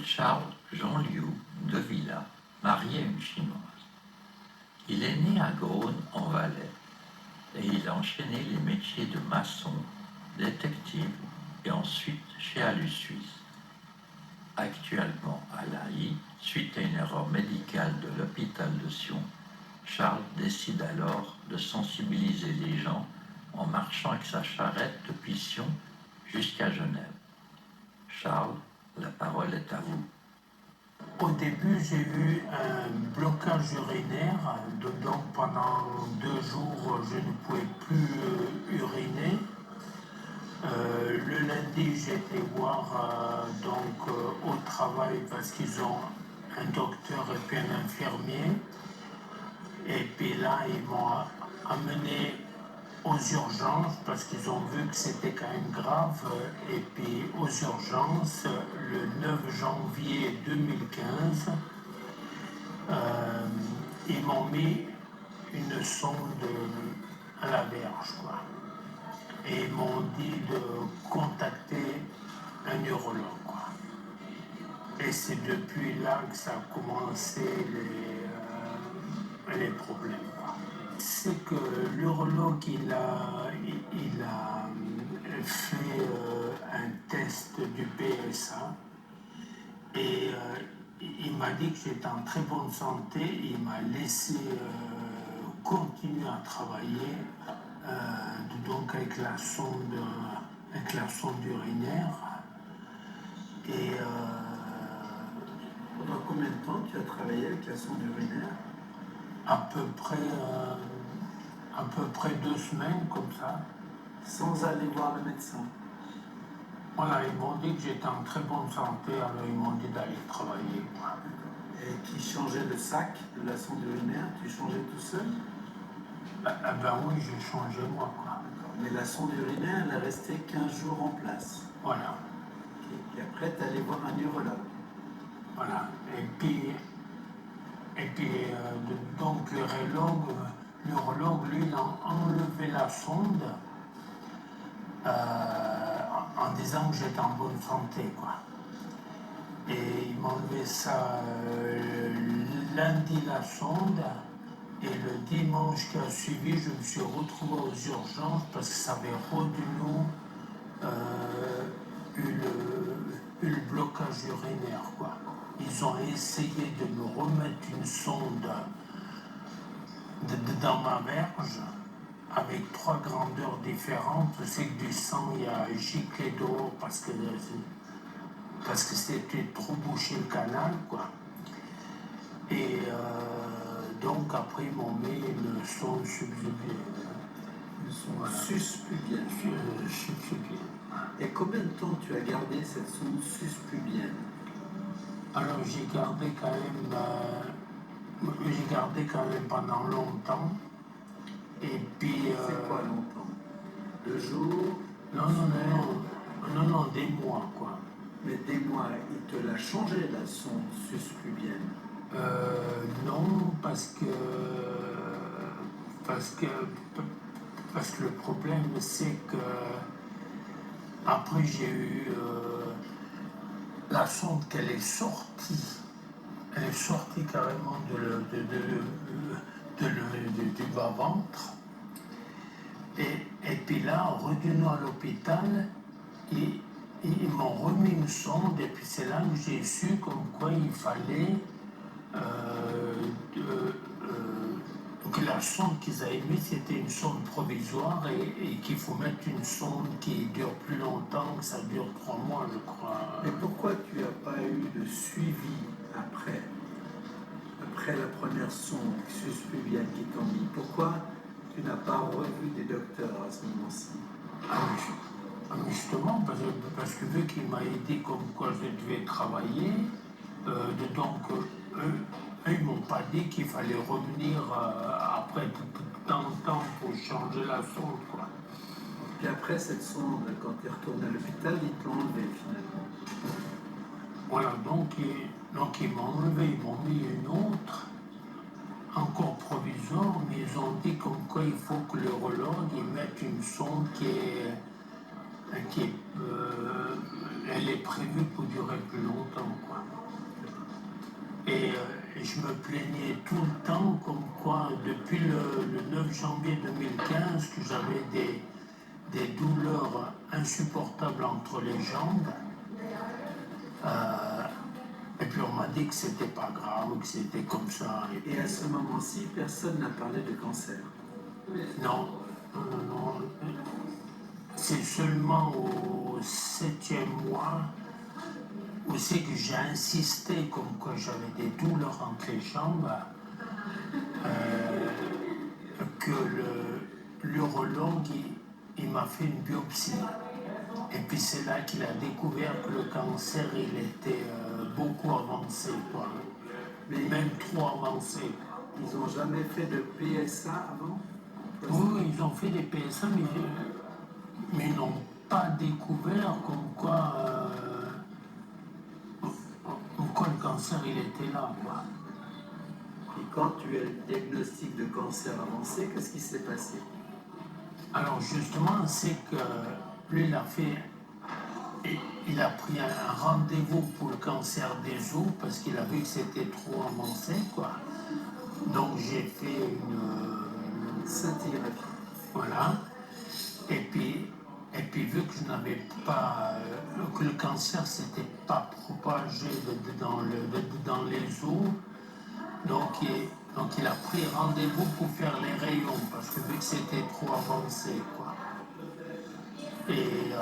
Charles Jean Liu de Villa, marié à une Chinoise. Il est né à Gaune en Valais et il a enchaîné les métiers de maçon, détective et ensuite chez Alus Suisse. Actuellement à l'AI, suite à une erreur médicale de l'hôpital de Sion, Charles décide alors de sensibiliser les gens en marchant avec sa charrette depuis Sion jusqu'à Genève. Charles, la parole est à vous. Au début, j'ai eu un blocage urinaire, donc pendant 2 jours, je ne pouvais plus uriner. Le lundi, j'ai été voir au travail parce qu'ils ont un docteur et puis un infirmier. Et puis là, ils m'ont amené aux urgences parce qu'ils ont vu que c'était quand même grave. Et puis aux urgences, le 9 janvier 2015, ils m'ont mis une sonde à la verge, quoi. Et ils m'ont dit de contacter un neurologue, quoi. Et c'est depuis là que ça a commencé les problèmes, quoi. C'est que l'urologue, il a fait un test du PSA et il m'a dit que j'étais en très bonne santé. Il m'a laissé continuer à travailler donc avec la sonde urinaire. Et pendant combien de temps tu as travaillé avec la sonde urinaire? à peu près 2 semaines comme ça. Sans aller voir le médecin? Voilà, ils m'ont dit que j'étais en très bonne santé, alors ils m'ont dit d'aller travailler, quoi. Et qui changeait le sac de la sonde urinaire? Tu changeais tout seul? Ben oui, j'ai changé moi, quoi. Mais la sonde urinaire, elle est restée 15 jours en place. Voilà. Et après, tu es allé voir un neurologue. Voilà. Et puis donc l'urologue, lui, il a enlevé la sonde en disant que j'étais en bonne santé, quoi. Et il m'a enlevé ça lundi la sonde, et le dimanche qui a suivi, je me suis retrouvé aux urgences parce que ça avait re-de-nouveau eu le blocage urinaire, quoi. Ils ont essayé de me remettre une sonde dans ma verge avec 3 grandeurs différentes. C'est que du sang, il y a giclé d'eau parce que c'était trop bouché le canal, quoi. Et donc après, ils m'ont mis une sonde subpubienne. Une sonde suspubienne. Subpubienne. Et combien de temps tu as gardé cette sonde suspubienne? Alors j'ai gardé quand même pendant longtemps. Et puis. C'est quoi longtemps? 2 jours? Non, des mois, quoi. Mais des mois, il te l'a changé la sonde suspubienne? Non, parce que le problème, c'est que après j'ai eu la sonde qu'elle est sortie. Elle est sortie carrément du bas-ventre. Et puis là, en revenant à l'hôpital, ils m'ont remis une sonde, et puis c'est là que j'ai su comme quoi il fallait que la sonde qu'ils avaient mise, c'était une sonde provisoire et qu'il faut mettre une sonde qui dure plus longtemps, que ça dure 3 mois, je crois. Mais pourquoi tu n'as pas eu de suivi après la première sonde suspubienne qui t'ont mis? Pourquoi tu n'as pas revu des docteurs à ce moment-ci? Justement, parce que vu qu'il m'a dit comme quoi je devais travailler, donc eux, ils m'ont pas dit qu'il fallait revenir après tant de temps pour changer la sonde, quoi. Et après cette sonde, quand tu es retourné à l'hôpital, ils t'ont enlevé finalement. Voilà, donc ils m'ont enlevé, ils m'ont mis une autre, encore provisoire, mais ils ont dit comme quoi il faut que l'urologue il mette une sonde elle est prévue pour durer plus longtemps, quoi. Et je me plaignais tout le temps comme quoi, depuis le 9 janvier 2015, que j'avais des douleurs insupportables entre les jambes. Et puis on m'a dit que c'était pas grave, que c'était comme ça. Et à ce moment-ci, personne n'a parlé de cancer. Non, non, non, non. C'est seulement au 7e mois où c'est que j'ai insisté comme quoi j'avais des douleurs entre les jambes, que l'urologue il m'a fait une biopsie. Et puis c'est là qu'il a découvert que le cancer il était beaucoup avancé, quoi. Mais même trop avancé. Ils n'ont jamais fait de PSA avant? Oui, ils ont fait des PSA, mais ils n'ont pas découvert comme quoi le cancer il était là, quoi. Et quand tu as le diagnostic de cancer avancé, qu'est-ce qui s'est passé? Alors justement, c'est que lui, il a pris un rendez-vous pour le cancer des os parce qu'il a vu que c'était trop avancé, quoi. Donc j'ai fait une scintigraphie. Voilà. Et puis vu que je n'avais pas, que le cancer s'était pas propagé dans les os, donc il a pris rendez-vous pour faire les rayons, parce que vu que c'était trop avancé, quoi. Et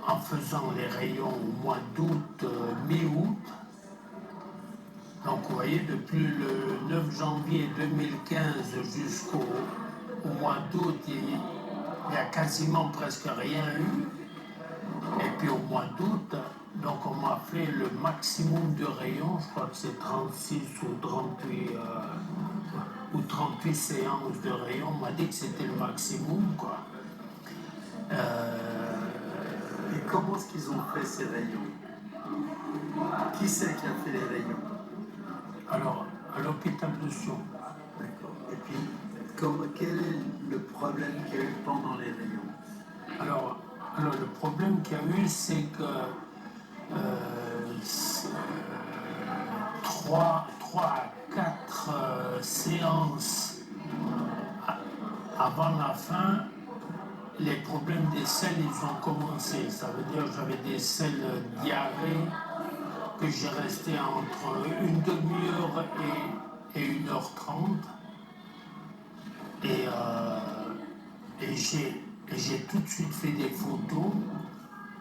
en faisant les rayons au mois d'août, mi-août, donc vous voyez, depuis le 9 janvier 2015 jusqu'au mois d'août, il n'y a quasiment presque rien eu. Et puis au mois d'août, donc on m'a fait le maximum de rayons, je crois que c'est 36 ou 38 séances de rayons, on m'a dit que c'était le maximum, quoi. Et comment est-ce qu'ils ont fait ces rayons? Qui c'est qui a fait les rayons? Alors, à l'hôpital de Sion. D'accord. Et puis, quel est le problème qu'il y a eu pendant les rayons? Alors le problème qu'il y a eu, c'est que 3 à 4 séances avant la fin, les problèmes des selles, ils ont commencé. Ça veut dire que j'avais des selles diarrhée que j'ai resté entre une demi-heure et 1h30. Et j'ai tout de suite fait des photos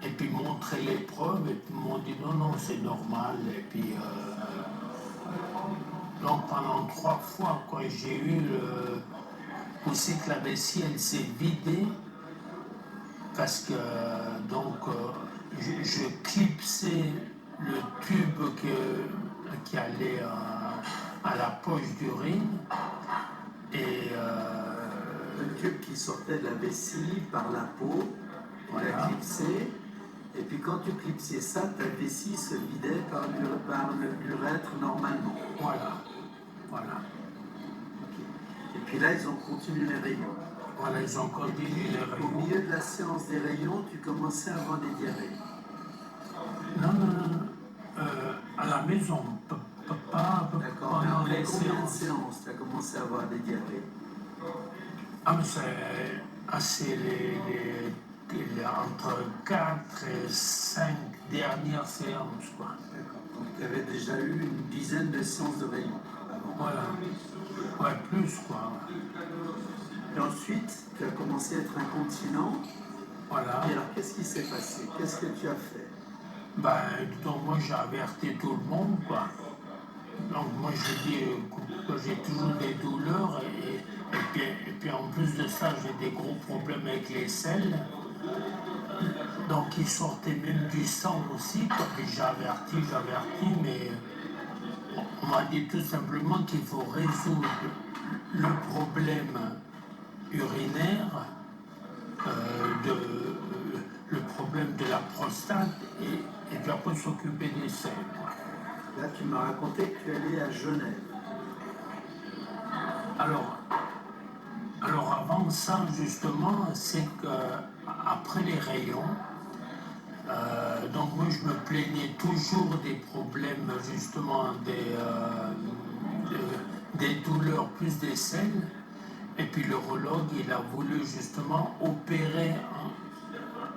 et puis montré les preuves et puis ils m'ont dit non, c'est normal. Et puis donc pendant 3 fois, quoi, j'ai eu aussi que la vessie elle s'est vidée parce que donc je clipsais le tube qui allait à la poche d'urine et le tube qui sortait de la vessie par la peau, on l'a clipsé, et puis quand tu clipsais ça, ta vessie se vidait par l'urètre normalement. Voilà. Okay. Et puis là, ils ont continué les rayons. Voilà, ils ont continué les rayons. Au milieu de la séance des rayons, tu commençais à avoir des diarrhées. Non. À la maison, pas d'accord. pendant Après les combien de séances. séances tu as commencé à avoir des diarrhées? Ah, mais c'est entre 4 et 5 dernières séances, quoi. D'accord. Donc tu avais déjà eu une dizaine de séances de rayons avant. Voilà. Ouais, plus, quoi. Et ensuite, tu as commencé à être incontinent. Voilà. Et alors, qu'est-ce qui s'est passé? Qu'est-ce que tu as fait? Donc moi j'ai averti tout le monde, quoi. Donc moi j'ai dit que j'ai toujours des douleurs et puis en plus de ça j'ai des gros problèmes avec les selles. Donc il sortait même du sang aussi, quoi. Et j'ai averti, mais on m'a dit tout simplement qu'il faut résoudre le problème urinaire, le problème de la prostate et puis après s'occuper des selles, quoi. Là, tu m'as raconté que tu allais à Genève. Alors avant ça, justement, c'est que après les rayons, Donc moi je me plaignais toujours des problèmes, justement des douleurs plus des selles. Et puis l'urologue, il a voulu justement opérer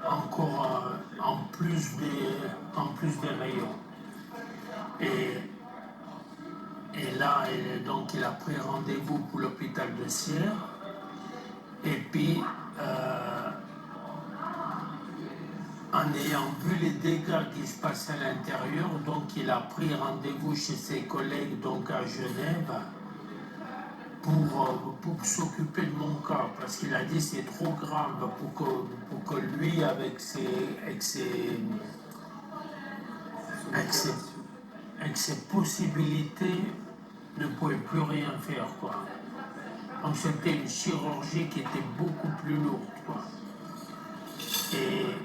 encore en plus des rayons. Et, et là, donc il a pris rendez-vous pour l'hôpital de Sierre. Et puis, en ayant vu les dégâts qui se passaient à l'intérieur, donc il a pris rendez-vous chez ses collègues donc à Genève pour s'occuper de mon cas, parce qu'il a dit c'est trop grave pour que lui, avec ses possibilités, ne pouvait plus rien faire, quoi. Donc c'était une chirurgie qui était beaucoup plus lourde, quoi. Et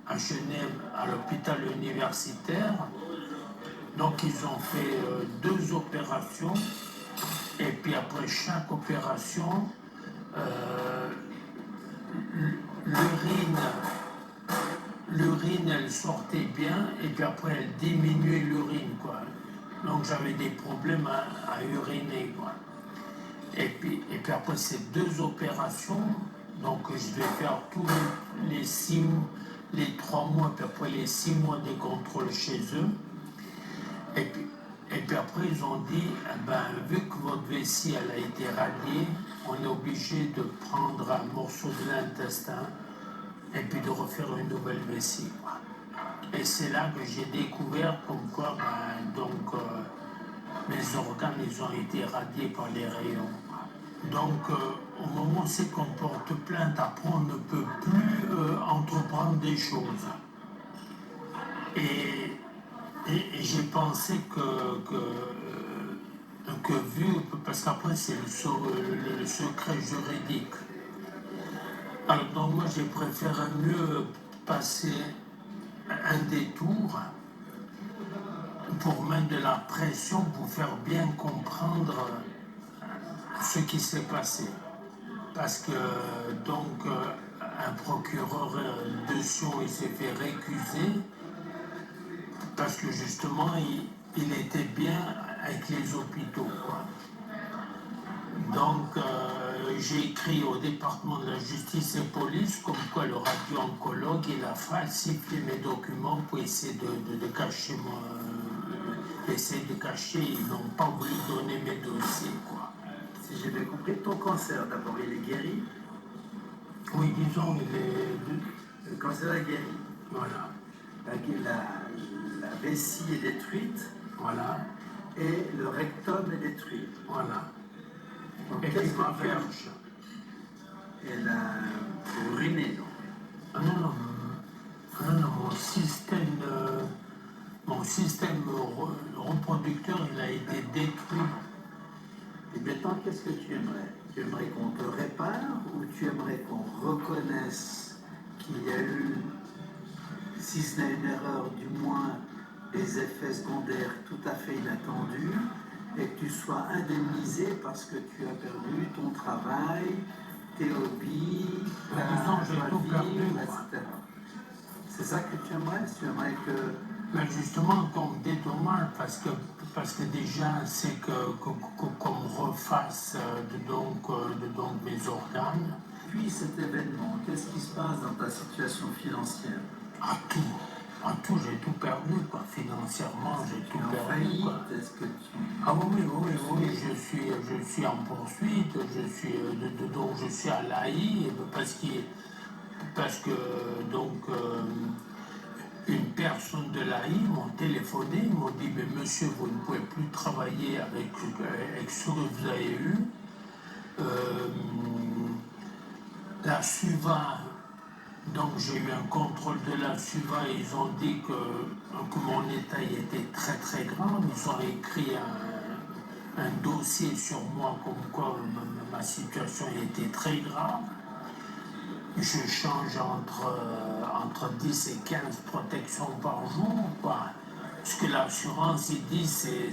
à Genève, à l'hôpital universitaire, donc ils ont fait 2 opérations. Et puis après chaque opération, l'urine elle sortait bien et puis après elle diminuait l'urine, quoi. Donc j'avais des problèmes à uriner, quoi. Et puis après ces 2 opérations, donc je vais faire tous les 3 mois, puis après les 6 mois des contrôles chez eux. Et puis après, ils ont dit, vu que votre vessie elle a été radiée, on est obligé de prendre un morceau de l'intestin et puis de refaire une nouvelle vessie, quoi. Et c'est là que j'ai découvert comme quoi mes organes ils ont été radiés par les rayons. Donc au moment où c'est qu'on porte plainte, après on ne peut plus entreprendre des choses. Et j'ai pensé que vu, parce qu'après c'est le secret juridique. Alors donc moi j'ai préféré mieux passer un détour pour mettre de la pression pour faire bien comprendre ce qui s'est passé. Parce que donc un procureur de Sion il s'est fait récuser parce que justement il était bien avec les hôpitaux, quoi. Donc j'ai écrit au département de la justice et police comme quoi le radio-oncologue il a falsifié mes documents pour essayer de cacher ils n'ont pas voulu donner mes dossiers, quoi. Si j'ai bien compris, ton cancer d'abord il est guéri? Oui, disons Le cancer est guéri. voilà. La vessie est détruite. Voilà. Et le rectum est détruit. Voilà. Donc, Et puis ma verge. Elle a uriné, donc. Ah non, mon système reproducteur, il a été détruit. Et maintenant, qu'est-ce que tu aimerais? Tu aimerais qu'on te répare ou tu aimerais qu'on reconnaisse qu'il y a eu, si ce n'est une erreur, du moins des effets secondaires tout à fait inattendus et que tu sois indemnisé parce que tu as perdu ton travail, tes hobbies, J'ai tout perdu, etc. C'est ça que tu aimerais? Tu aimerais que... Mais justement, qu'on me dédommage, parce que déjà, c'est qu'on me refasse de mes organes. Puis cet événement, qu'est-ce qui se passe dans ta situation financière? À tout, j'ai tout perdu, quoi. Financièrement, j'ai tout perdu, quoi. Est-ce que tu... Ah oui, je suis en poursuite, donc je suis à l'AI, parce que donc une personne de l'AI m'ont téléphoné, ils m'ont dit mais monsieur, vous ne pouvez plus travailler avec ce que vous avez eu. La SUVA, donc j'ai eu un contrôle de la SUVA et ils ont dit que mon état était très très grave. Ils ont écrit un dossier sur moi comme quoi ma situation était très grave. Je change entre 10 et 15 protections par jour, quoi. Ce que l'assurance il dit, c'est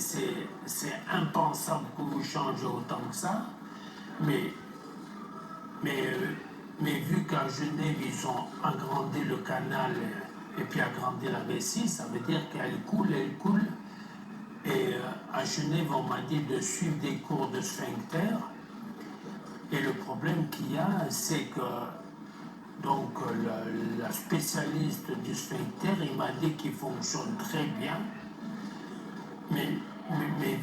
impensable que vous changez autant que ça. Mais vu qu'à Genève, ils ont agrandi le canal Et puis agrandir la vessie, ça veut dire qu'elle coule, elle coule. Et à Genève, on m'a dit de suivre des cours de sphincter. Et le problème qu'il y a, c'est que donc la spécialiste du sphincter, il m'a dit qu'il fonctionne très bien, mais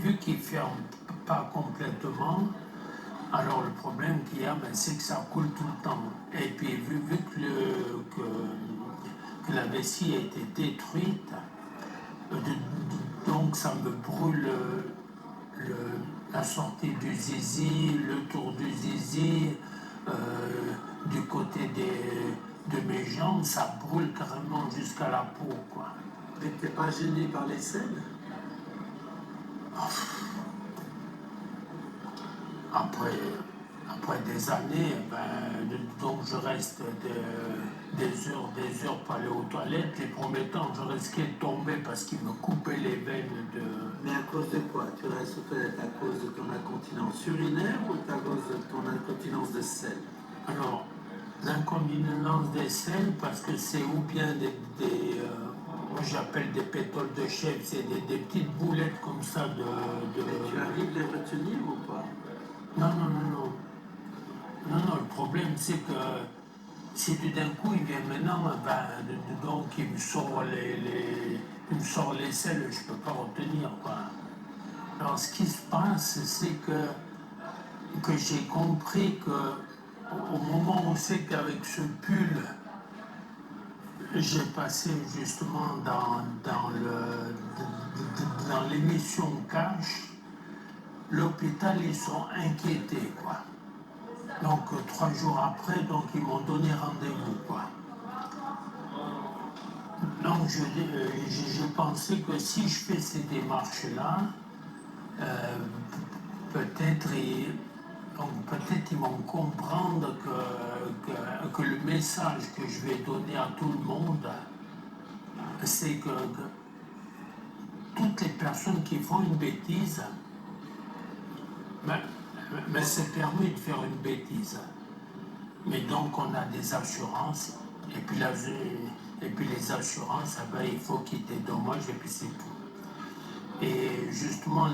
vu qu'il ne ferme pas complètement, alors le problème qu'il y a, c'est que ça coule tout le temps. Et puis vu que la vessie a été détruite, donc ça me brûle la sortie du zizi, le tour du zizi, du côté de mes jambes, ça brûle carrément jusqu'à la peau, quoi. Mais t'es pas gêné par les selles? Après des années, donc je reste des heures pour aller aux toilettes. Les premiers temps, je risquais de tomber parce qu'ils me coupaient les veines de... Mais à cause de quoi? Tu restes aux toilettes à cause de ton incontinence urinaire ou à cause de ton incontinence de sel? Alors, l'incontinence des selles, parce que c'est ou bien moi j'appelle des pétoles de chèvre, c'est des petites boulettes comme ça de... Mais tu arrives à les retenir ou pas? Non, le problème c'est que si tout d'un coup il vient maintenant, donc il me sort les selles, je ne peux pas retenir, quoi. Alors ce qui se passe, c'est que j'ai compris que au moment où c'est qu'avec ce pull, j'ai passé justement dans l'émission Cash, l'hôpital, ils sont inquiétés, quoi. Donc 3 jours après, donc ils m'ont donné rendez-vous, quoi. Donc j'ai pensé que si je fais ces démarches-là, peut-être ils vont comprendre que le message que je vais donner à tout le monde, c'est que toutes les personnes qui font une bêtise, mais c'est permis de faire une bêtise. Mais donc on a des assurances, et puis les assurances, il faut qu'il dédommage, et puis c'est tout. Et justement,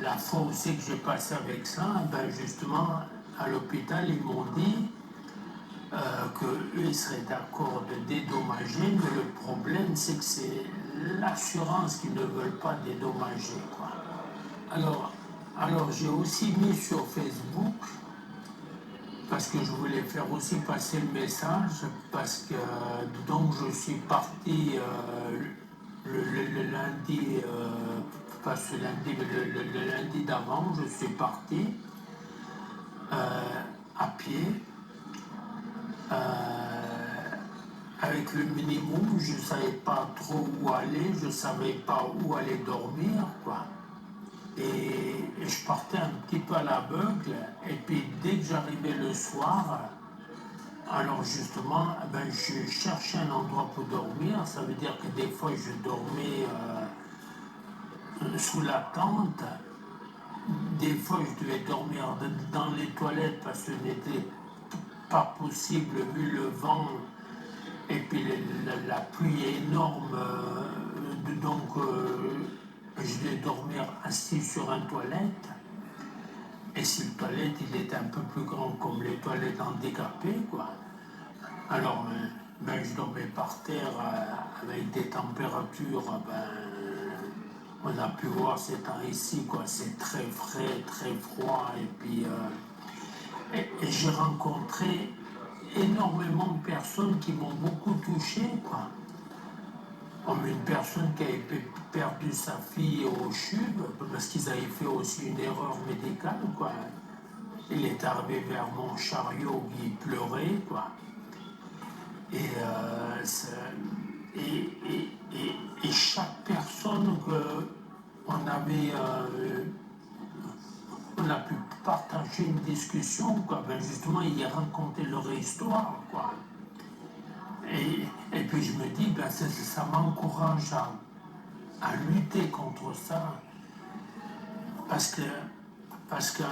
la fois aussi que j'ai passé avec ça, justement, à l'hôpital, ils m'ont dit qu'eux, ils seraient d'accord de dédommager, mais le problème, c'est que c'est l'assurance qui ne veut pas dédommager, quoi. Alors j'ai aussi mis sur Facebook, parce que je voulais faire aussi passer le message, parce que donc je suis parti le lundi, pas ce lundi, mais le lundi d'avant, je suis parti à pied, avec le minimum, je ne savais pas trop où aller, je ne savais pas où aller dormir, quoi. Et je partais un petit peu à l'aveugle, et puis dès que j'arrivais le soir, alors justement, je cherchais un endroit pour dormir. Ça veut dire que des fois je dormais sous la tente, des fois je devais dormir dans les toilettes parce que ce n'était pas possible vu le vent et puis la pluie énorme, donc je devais dormir assis sur une toilette. Et si le toilette, il était un peu plus grand comme les toilettes handicapées, quoi. Alors, je dormais par terre avec des températures, on a pu voir ces temps ici, quoi. C'est très frais, très froid. Et puis, et j'ai rencontré énormément de personnes qui m'ont beaucoup touché, quoi. Comme une personne qui avait perdu sa fille au CHUV, parce qu'ils avaient fait aussi une erreur médicale, quoi. Il est arrivé vers mon chariot, il pleurait, quoi. Et chaque personne qu'on avait, on a pu partager une discussion, quoi. Justement, ils racontaient leur histoire, quoi. Et puis je me dis, ça m'encourage à lutter contre ça, parce que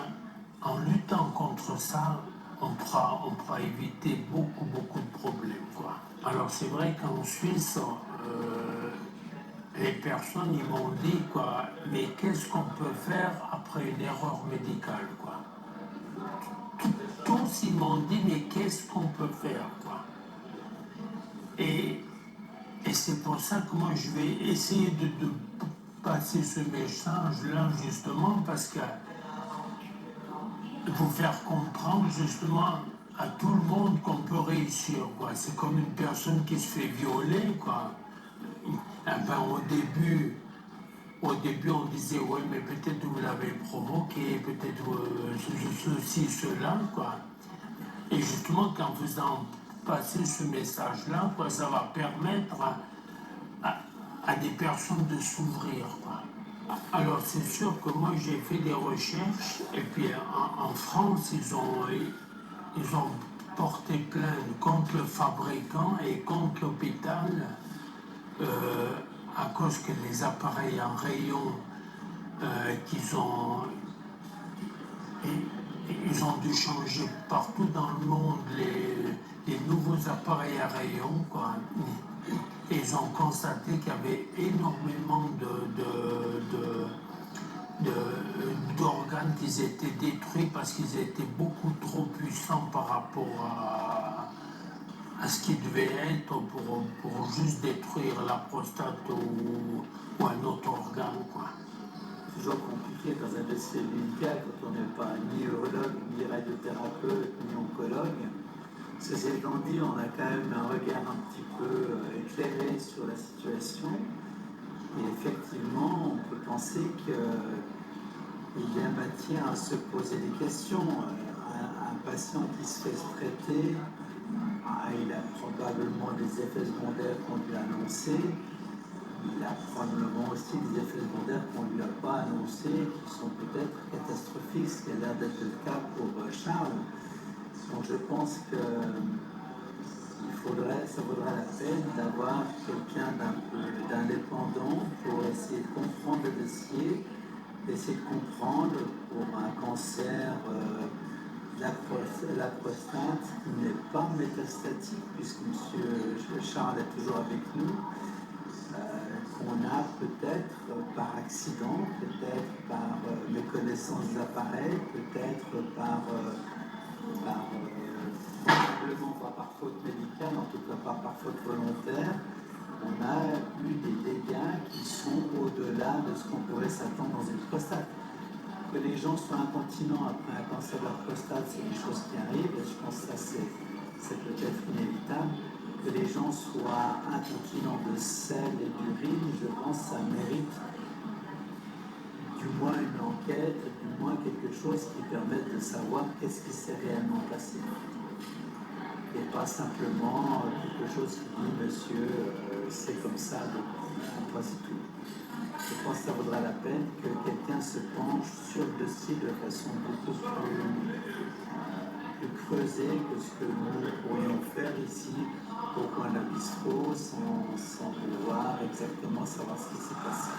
en luttant contre ça, on pourra éviter beaucoup, beaucoup de problèmes, quoi. Alors c'est vrai qu'en Suisse, les personnes ils m'ont dit, quoi, mais qu'est-ce qu'on peut faire après une erreur médicale, quoi. Tous ils m'ont dit, mais qu'est-ce qu'on peut faire, quoi. Et c'est pour ça que moi je vais essayer de passer ce message-là justement parce que vous faire comprendre justement à tout le monde qu'on peut réussir, quoi. C'est comme une personne qui se fait violer, quoi. Ben, au début, on disait, ouais, mais peut-être vous l'avez provoqué, peut-être ceci, cela, quoi. Et justement, qu'en faisant passer ce message-là, quoi, ça va permettre à des personnes de s'ouvrir, quoi. Alors c'est sûr que moi j'ai fait des recherches et puis en France ils ont porté plainte contre le fabricant et contre l'hôpital à cause que les appareils en rayon qu'ils ont ils ont dû changer partout dans le monde les nouveaux appareils à rayon, quoi. Et ils ont constaté qu'il y avait énormément d'organes qui étaient détruits parce qu'ils étaient beaucoup trop puissants par rapport à ce qui devait être pour juste détruire la prostate ou un autre organe, quoi. Toujours compliqué dans un dossier médical quand on n'est pas ni urologue, ni radiothérapeute, ni oncologue. Ceci étant dit, on a quand même un regard un petit peu éclairé sur la situation. Et effectivement, on peut penser qu'il y a matière à se poser des questions. Un patient qui se fait traiter, il a probablement des effets secondaires qu'on lui a annoncés. Il a probablement aussi des effets secondaires qu'on ne lui a pas annoncés, qui sont peut-être catastrophiques, ce qui a l'air d'être le cas pour Charles. Donc je pense que ça vaudrait la peine d'avoir quelqu'un d'un peu d'indépendant pour essayer de comprendre le dossier, d'essayer de comprendre pour un cancer la prostate qui n'est pas métastatique, puisque M. Charles est toujours avec nous. Qu'on a peut-être par accident, peut-être par méconnaissance des appareils, peut-être probablement pas par faute médicale, en tout cas pas par faute volontaire, on a eu des dégâts qui sont au-delà de ce qu'on pourrait s'attendre dans une prostate. Que les gens soient incontinents après un cancer de la prostate, c'est des choses qui arrivent, et je pense que ça c'est peut-être inévitable. Que les gens soient incontinents de sel et d'urine, je pense que ça mérite du moins une enquête, du moins quelque chose qui permette de savoir qu'est-ce qui s'est réellement passé. Et pas simplement quelque chose qui dit monsieur, c'est comme ça, donc c'est tout. Je pense que ça vaudra la peine que quelqu'un se penche sur le dossier de façon beaucoup plus creusée que ce que nous pourrions faire ici au coin de la bistrot sans pouvoir exactement savoir ce qui s'est passé.